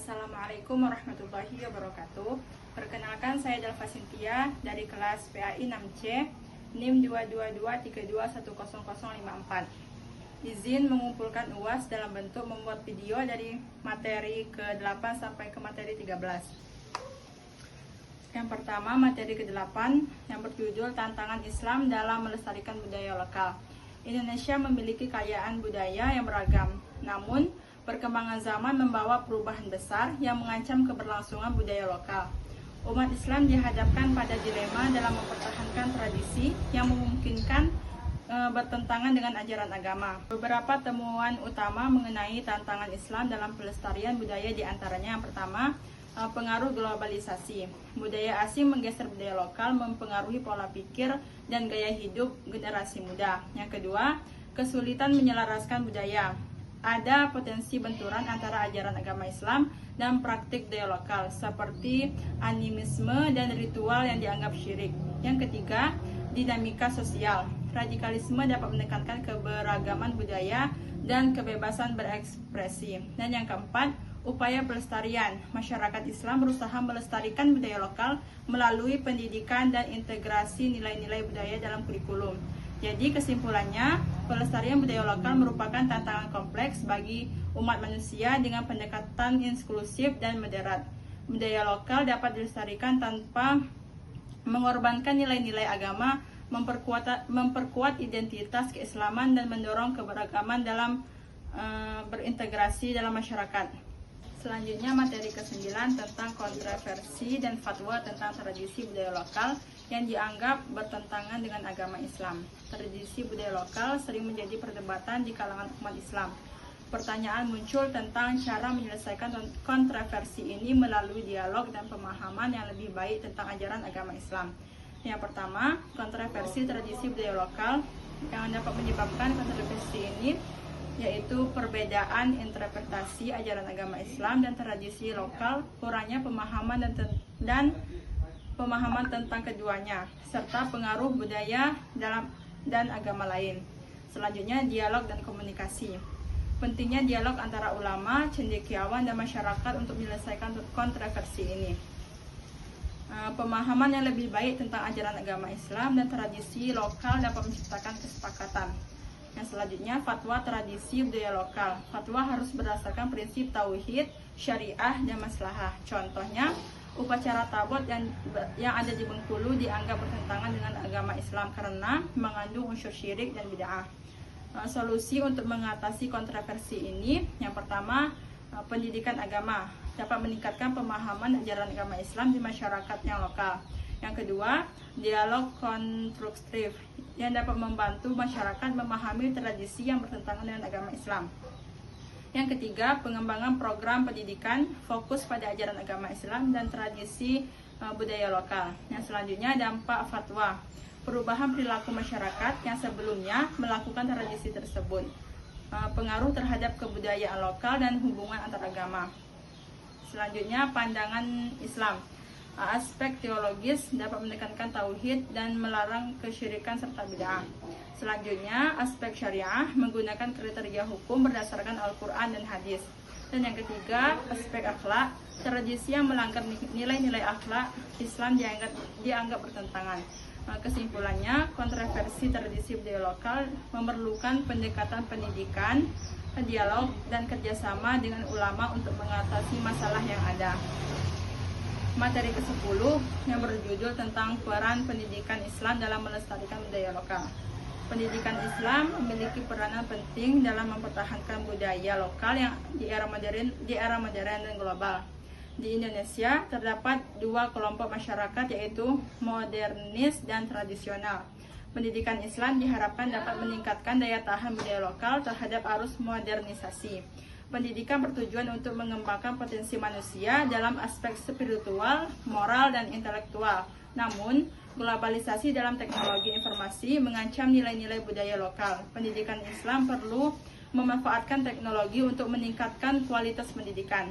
Assalamualaikum warahmatullahi wabarakatuh. Perkenalkan, saya Delva Cynthia dari kelas PAI 6C NIM 22232100054. Izin mengumpulkan UAS dalam bentuk membuat video dari materi ke-8 sampai ke materi 13. Yang pertama, materi ke-8 yang berjudul Tantangan Islam dalam Melestarikan Budaya Lokal. Indonesia memiliki kekayaan budaya yang beragam, namun perkembangan zaman membawa perubahan besar yang mengancam keberlangsungan budaya lokal. Umat Islam dihadapkan pada dilema dalam mempertahankan tradisi yang memungkinkan bertentangan dengan ajaran agama. Beberapa temuan utama mengenai tantangan Islam dalam pelestarian budaya diantaranya yang pertama, pengaruh globalisasi. Budaya asing menggeser budaya lokal, mempengaruhi pola pikir dan gaya hidup generasi muda. Yang kedua, kesulitan menyelaraskan budaya. Ada potensi benturan antara ajaran agama Islam dan praktik budaya lokal seperti animisme dan ritual yang dianggap syirik. Yang ketiga, dinamika sosial. Radikalisme dapat menekankan keberagaman budaya dan kebebasan berekspresi. Dan yang keempat, upaya pelestarian. Masyarakat Islam berusaha melestarikan budaya lokal melalui pendidikan dan integrasi nilai-nilai budaya dalam kurikulum. Jadi kesimpulannya, pelestarian budaya lokal merupakan tantangan kompleks bagi umat manusia dengan pendekatan inklusif dan moderat. Budaya lokal dapat dilestarikan tanpa mengorbankan nilai-nilai agama, memperkuat identitas keislaman dan mendorong keberagaman dalam berintegrasi dalam masyarakat. Selanjutnya materi ke-9 tentang kontroversi dan fatwa tentang tradisi budaya lokal yang dianggap bertentangan dengan agama Islam. Tradisi budaya lokal sering menjadi perdebatan di kalangan umat Islam. Pertanyaan muncul tentang cara menyelesaikan kontroversi ini melalui dialog dan pemahaman yang lebih baik tentang ajaran agama Islam. Yang pertama, kontroversi tradisi budaya lokal yang dapat menyebabkan kontroversi ini yaitu perbedaan interpretasi ajaran agama Islam dan tradisi lokal, kurangnya pemahaman dan pemahaman tentang keduanya, serta pengaruh budaya dan agama lain. Selanjutnya, dialog dan komunikasi. Pentingnya dialog antara ulama, cendekiawan, dan masyarakat untuk menyelesaikan kontroversi ini. Pemahaman yang lebih baik tentang ajaran agama Islam dan tradisi lokal dapat menciptakan kesepakatan. Yang selanjutnya, fatwa tradisi budaya lokal. Fatwa harus berdasarkan prinsip tauhid, syariah, dan maslahah. Contohnya, upacara tabot yang ada di Bengkulu dianggap bertentangan dengan agama Islam karena mengandung unsur syirik dan bid'ah. Solusi untuk mengatasi kontroversi ini, yang pertama, pendidikan agama dapat meningkatkan pemahaman ajaran agama Islam di masyarakat yang lokal. Yang kedua, dialog konstruktif yang dapat membantu masyarakat memahami tradisi yang bertentangan dengan agama Islam. Yang ketiga, pengembangan program pendidikan fokus pada ajaran agama Islam dan tradisi budaya lokal. Yang selanjutnya, dampak fatwa. Perubahan perilaku masyarakat yang sebelumnya melakukan tradisi tersebut. Pengaruh terhadap kebudayaan lokal dan hubungan antar agama. Selanjutnya, pandangan Islam. Aspek teologis dapat menekankan tauhid dan melarang kesyirikan serta bid'ah. Selanjutnya, aspek syariah menggunakan kriteria hukum berdasarkan Al-Quran dan hadis. Dan yang ketiga, aspek akhlak. Tradisi yang melanggar nilai-nilai akhlak Islam dianggap bertentangan. Kesimpulannya, kontroversi tradisi budaya lokal memerlukan pendekatan pendidikan, dialog, dan kerjasama dengan ulama untuk mengatasi masalah yang ada. Materi ke-10 yang berjudul tentang peran pendidikan Islam dalam melestarikan budaya lokal. Pendidikan Islam memiliki peranan penting dalam mempertahankan budaya lokal yang di era modern dan global. Di Indonesia terdapat dua kelompok masyarakat, yaitu modernis dan tradisional. Pendidikan Islam diharapkan dapat meningkatkan daya tahan budaya lokal terhadap arus modernisasi. Pendidikan bertujuan untuk mengembangkan potensi manusia dalam aspek spiritual, moral, dan intelektual. Namun, globalisasi dalam teknologi informasi mengancam nilai-nilai budaya lokal. Pendidikan Islam perlu memanfaatkan teknologi untuk meningkatkan kualitas pendidikan.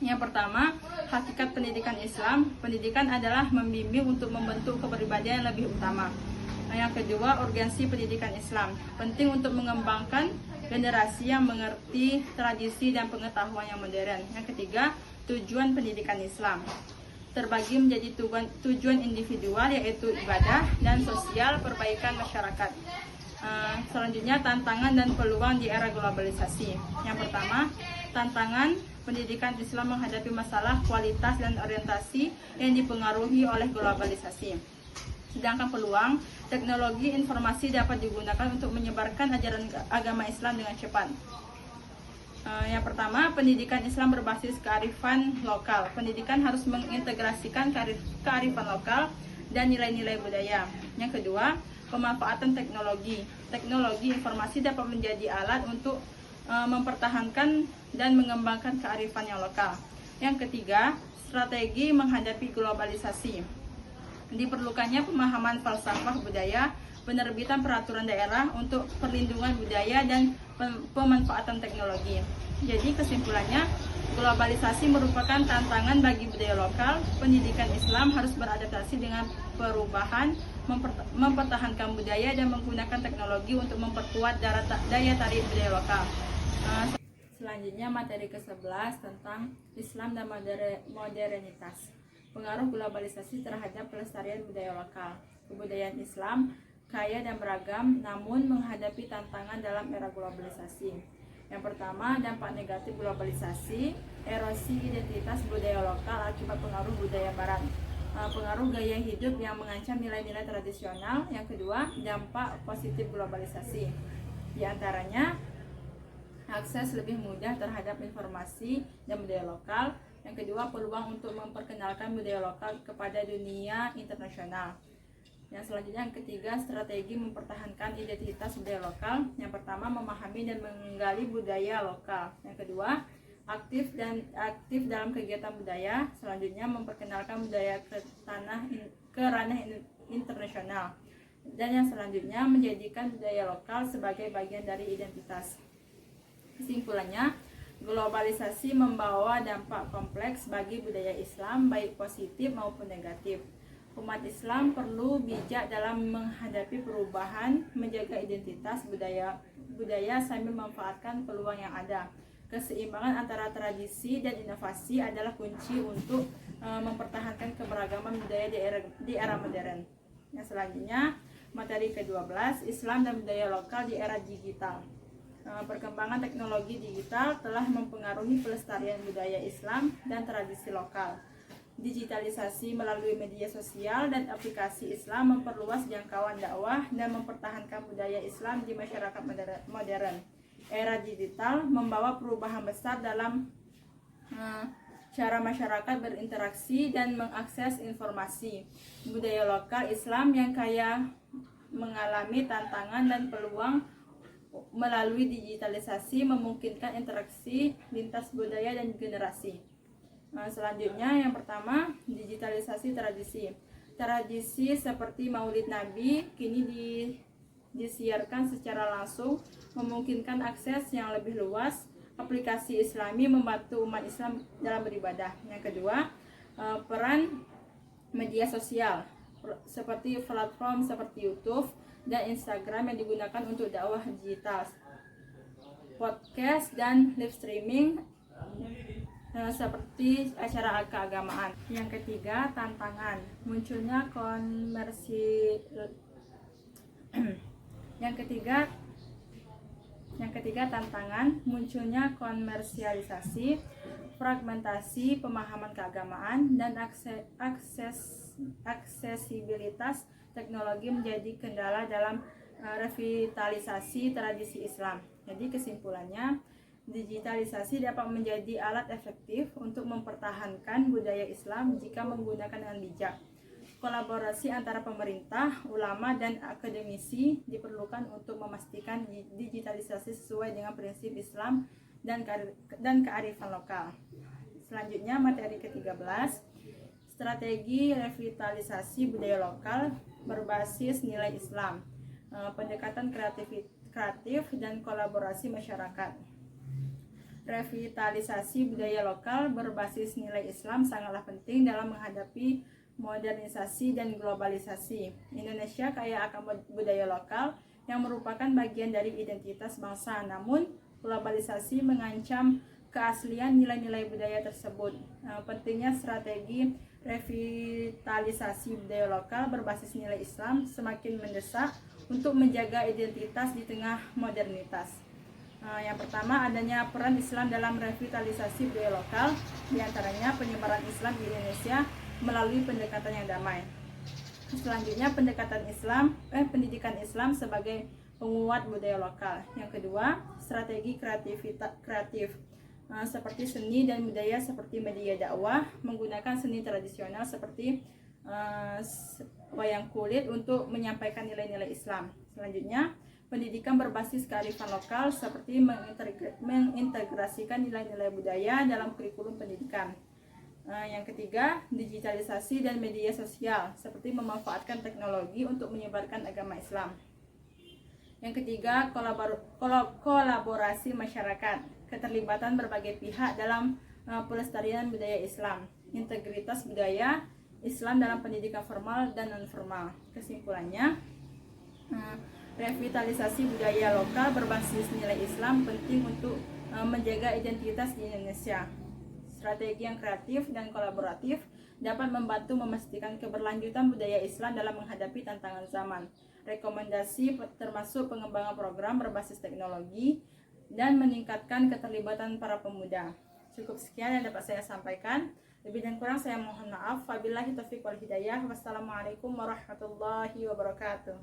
Yang pertama, hakikat pendidikan Islam. Pendidikan adalah membimbing untuk membentuk kepribadian yang lebih utama. Yang kedua, urgensi pendidikan Islam. Penting untuk mengembangkan generasi yang mengerti tradisi dan pengetahuan yang modern. Yang ketiga, tujuan pendidikan Islam terbagi menjadi tujuan individual, yaitu ibadah dan sosial, perbaikan masyarakat. Selanjutnya, tantangan dan peluang di era globalisasi. Yang pertama, tantangan pendidikan Islam menghadapi masalah kualitas dan orientasi yang dipengaruhi oleh globalisasi. Sedangkan peluang, teknologi informasi dapat digunakan untuk menyebarkan ajaran agama Islam dengan cepat. Yang pertama, pendidikan Islam berbasis kearifan lokal. Pendidikan harus mengintegrasikan kearifan lokal dan nilai-nilai budaya. Yang kedua, pemanfaatan teknologi. Teknologi informasi dapat menjadi alat untuk mempertahankan dan mengembangkan kearifan yang lokal. Yang ketiga, strategi menghadapi globalisasi. Diperlukannya pemahaman falsafah budaya, penerbitan peraturan daerah untuk perlindungan budaya dan pemanfaatan teknologi. Jadi kesimpulannya, globalisasi merupakan tantangan bagi budaya lokal. Pendidikan Islam harus beradaptasi dengan perubahan, mempertahankan budaya dan menggunakan teknologi untuk memperkuat daya tarik budaya lokal. Selanjutnya materi ke-11 tentang Islam dan modernitas. Pengaruh globalisasi terhadap pelestarian budaya lokal. Kebudayaan Islam kaya dan beragam, namun menghadapi tantangan dalam era globalisasi. Yang pertama, dampak negatif globalisasi, erosi identitas budaya lokal akibat pengaruh budaya barat. Pengaruh gaya hidup yang mengancam nilai-nilai tradisional. Yang kedua, dampak positif globalisasi. Di antaranya, akses lebih mudah terhadap informasi dan budaya lokal. Yang kedua, peluang untuk memperkenalkan budaya lokal kepada dunia internasional. Yang selanjutnya, yang ketiga, strategi mempertahankan identitas budaya lokal. Yang pertama, memahami dan menggali budaya lokal. Yang kedua, aktif dalam kegiatan budaya. Selanjutnya, memperkenalkan budaya ke ranah internasional. Dan yang selanjutnya, menjadikan budaya lokal sebagai bagian dari identitas. Kesimpulannya, globalisasi membawa dampak kompleks bagi budaya Islam, baik positif maupun negatif. Umat Islam perlu bijak dalam menghadapi perubahan, menjaga identitas budaya sambil memanfaatkan peluang yang ada. Keseimbangan antara tradisi dan inovasi adalah kunci untuk mempertahankan keberagaman budaya di era modern. Yang selanjutnya, materi ke-12, Islam dan budaya lokal di era digital. Perkembangan teknologi digital telah mempengaruhi pelestarian budaya Islam dan tradisi lokal. Digitalisasi melalui media sosial dan aplikasi Islam memperluas jangkauan dakwah dan mempertahankan budaya Islam di masyarakat modern. Era digital membawa perubahan besar dalam cara masyarakat berinteraksi dan mengakses informasi. Budaya lokal Islam yang kaya mengalami tantangan dan peluang melalui digitalisasi memungkinkan interaksi lintas budaya dan generasi. Selanjutnya, yang pertama, digitalisasi tradisi. Tradisi seperti Maulid Nabi kini disiarkan secara langsung, memungkinkan akses yang lebih luas. Aplikasi Islami membantu umat Islam dalam beribadah. Yang kedua, peran media sosial seperti platform seperti YouTube dan Instagram yang digunakan untuk dakwah digital, podcast dan live streaming seperti acara keagamaan. Yang ketiga, tantangan munculnya tantangan munculnya komersialisasi, fragmentasi pemahaman keagamaan, dan aksesibilitas teknologi menjadi kendala dalam revitalisasi tradisi Islam. Jadi kesimpulannya, digitalisasi dapat menjadi alat efektif untuk mempertahankan budaya Islam jika menggunakan dengan bijak. Kolaborasi antara pemerintah, ulama, dan akademisi diperlukan untuk memastikan digitalisasi sesuai dengan prinsip Islam dan kearifan lokal. Selanjutnya, materi ke-13, strategi revitalisasi budaya lokal berbasis nilai Islam, pendekatan kreatif dan kolaborasi masyarakat. Revitalisasi budaya lokal berbasis nilai Islam sangatlah penting dalam menghadapi modernisasi dan globalisasi. Indonesia kaya akan budaya lokal yang merupakan bagian dari identitas bangsa. Namun, globalisasi mengancam keaslian nilai-nilai budaya tersebut. Pentingnya strategi revitalisasi budaya lokal berbasis nilai Islam semakin mendesak untuk menjaga identitas di tengah modernitas. Yang pertama, adanya peran Islam dalam revitalisasi budaya lokal, diantaranya penyebaran Islam di Indonesia melalui pendekatan yang damai. Selanjutnya, pendidikan Islam sebagai penguat budaya lokal. Yang kedua, strategi kreatif seperti seni dan budaya seperti media dakwah, menggunakan seni tradisional seperti wayang kulit untuk menyampaikan nilai-nilai Islam. Selanjutnya, pendidikan berbasis kearifan lokal seperti mengintegrasikan nilai-nilai budaya dalam kurikulum pendidikan. Yang ketiga, digitalisasi dan media sosial seperti memanfaatkan teknologi untuk menyebarkan agama Islam. Yang ketiga, kolaborasi masyarakat, keterlibatan berbagai pihak dalam pelestarian budaya Islam, integritas budaya Islam dalam pendidikan formal dan non-formal. Kesimpulannya, revitalisasi budaya lokal berbasis nilai Islam penting untuk menjaga identitas di Indonesia. Strategi yang kreatif dan kolaboratif dapat membantu memastikan keberlanjutan budaya Islam dalam menghadapi tantangan zaman. Rekomendasi termasuk pengembangan program berbasis teknologi dan meningkatkan keterlibatan para pemuda. Cukup sekian yang dapat saya sampaikan. Lebih dan kurang saya mohon maaf. Wabillahi taufiq wal hidayah. Wassalamualaikum warahmatullahi wabarakatuh.